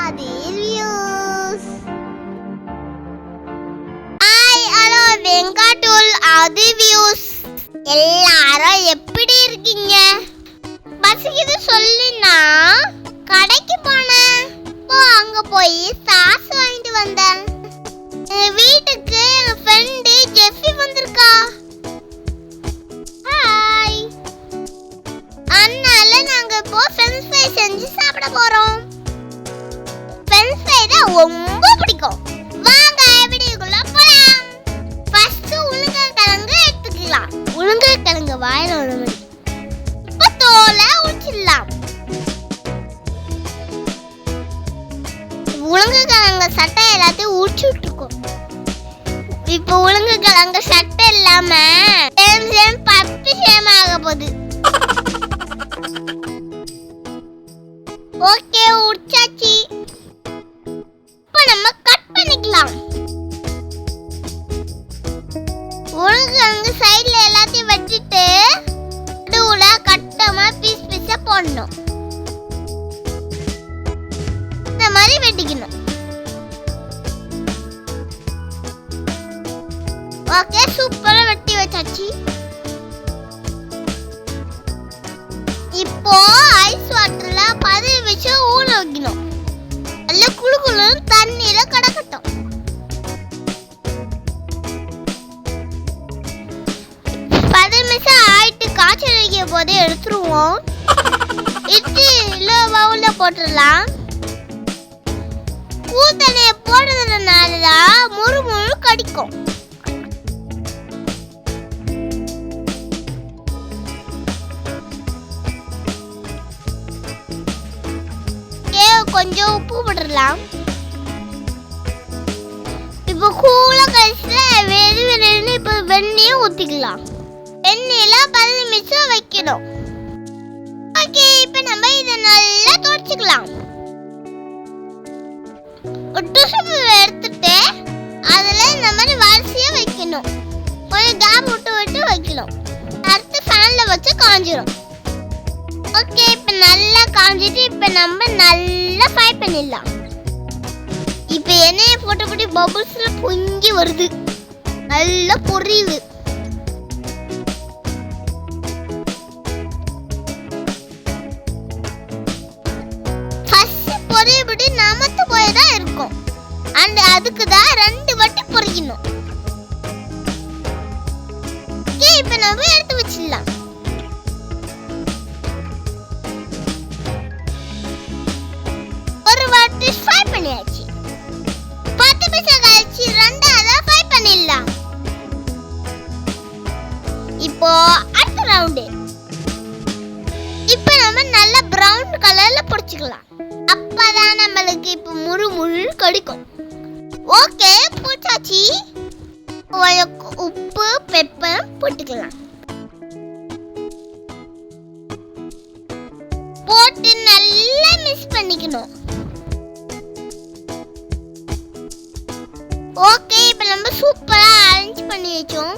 Adil Views. Hi, hello, வெங்காட்டூல் Adil Views. எல்லாரும் எப்படி இருக்கீங்க? பசிக்குது சொல்லினா கடைக்கு போனேன். அங்க போய் சாஸ் வாங்கிட்டு வந்தேன். வீட்டுக்கு எங்க ஃப்ரெண்டு ஜெஃபி வந்திருக்கா. ஹாய். அதனால நாங்க இப்போ ஃப்ரெஞ்ச் ஃப்ரை செஞ்சு சாப்பிட போறோம். ஃப்ரெஞ்ச் ஃப்ரை தான் ரொம்ப பிடிக்கும். வாங்க வீடியோக்குள்ள போலாம். ஃபர்ஸ்ட் உருளைக்கிழங்கு எடுத்துக்கலாம். உருளைக்கிழங்கு வாயில விடணும். இப்போ தோலை உரிச்சிடலாம். உருளைக்கிழங்கு சட்டை எல்லாத்தையும் உரிச்சு விட்டுருக்கோம். இப்போ உருளைக்கிழங்கு சட்டை இல்லாம சேம் பப்பி சேம் ஆக போகுது. ஓகே, உரிச்சாச்சு. இப்போ நம்ம கட் பண்ணிக்கலாம். உருளைக்கிழங்கு சைடுல எல்லாத்தையும் வெட்டிட்டு நடுவுல கட்டமா பீஸ் பீஸா போடணும். இந்த மாதிரி வெட்டிக்கணும். ஓகே, சூப்பரா வெட்டி வச்சாச்சு. இப்போ ஐஸ் வாட்டர்ல 10 நிமிஷம் ஊற வைக்கணும். நல்ல குளுகுளு தண்ணியில கடக்கட்டும். 10 நிமிஷம் ஆயிட்டு காய்ச்சல் அடிக்க போதே எடுத்துருவோம். இட்லி பவுல்ல போட்டுடலாம். தண்ணியை போடுறதுனால முறு முறு கடிக்கும். கொஞ்சம் உப்பு போட்டுடலாம். இப்போ கூலா கழிச்சுல வெறும் இப்போ வெண்ணெயை ஊற்றிக்கலாம். வெண்ணெயில 10 நிமிஷம் வைக்கணும். ஓகே, இப்போ நம்ம இதை நல்லா துடைச்சிக்கலாம். ஒரு டிஷ்யூ எடுத்துட்டு அதில் இந்த மாதிரி வரிசையா வைக்கணும். கொஞ்சம் கேப் விட்டு விட்டு வைக்கணும். அடுத்து ஃபேனில் வச்சு காஞ்சிடும். ஓகே, இப்போ நல்லா காஞ்சிட்டு இப்போ நம்ம நல்லா ஃப்ரை பண்ணிடலாம். இப்போ எண்ணெயை போட்டு பபுள்ஸ்ல பொங்கி வருது. நல்லா பொரியுது. ஃபர்ஸ்ட் பொரியபடி நமத்து போய் தான் இருக்கும். அதுக்கு தான் 2 வாட்டி பொரிக்கணும். ஓகே, இப்போ நம்ம எடுத்து வச்சிடலாம். ஒரு வாட்டி ஃப்ரை பண்ணியாச்சு. 10 நிமிஷம் கழிச்சு 2ஆவது ஃப்ரை பண்ணிடலாம். இப்போ அடுத்த ரவுண்டு. இப்போ நம்ம நல்ல பிரவுன் கலர்ல பொரிச்சுக்கலாம். அப்பதான் நம்மளுக்கு இப்போ முறு முறு கடிக்கும். ஓகே, போட்டாச்சு. உப்பு பெப்பர் போட்டுக்கலாம். போட்டு நல்லா மிக்ஸ் பண்ணிக்கணும். ஓகே, இப்போ நம்ம சூப்பரா அரேஞ்ச் பண்ணி வச்சோம்.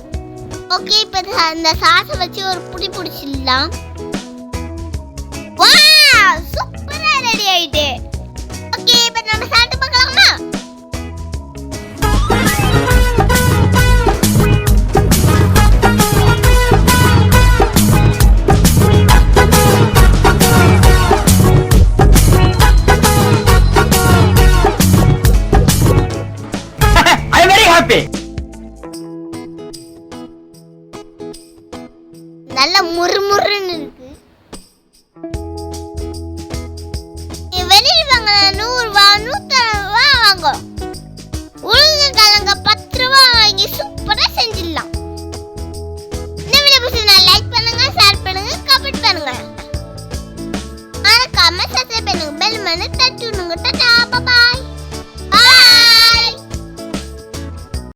ஓகே, இப்போ அந்த சாஸை வச்சு ஒரு புடி பிடிச்சிடலாம். வாவ், சூப்பரா ரெடி ஆயிட்டு. ஓகே, இப்போ நம்ம சாப்பிட்டு பார்க்கலாமா? I'm very happy.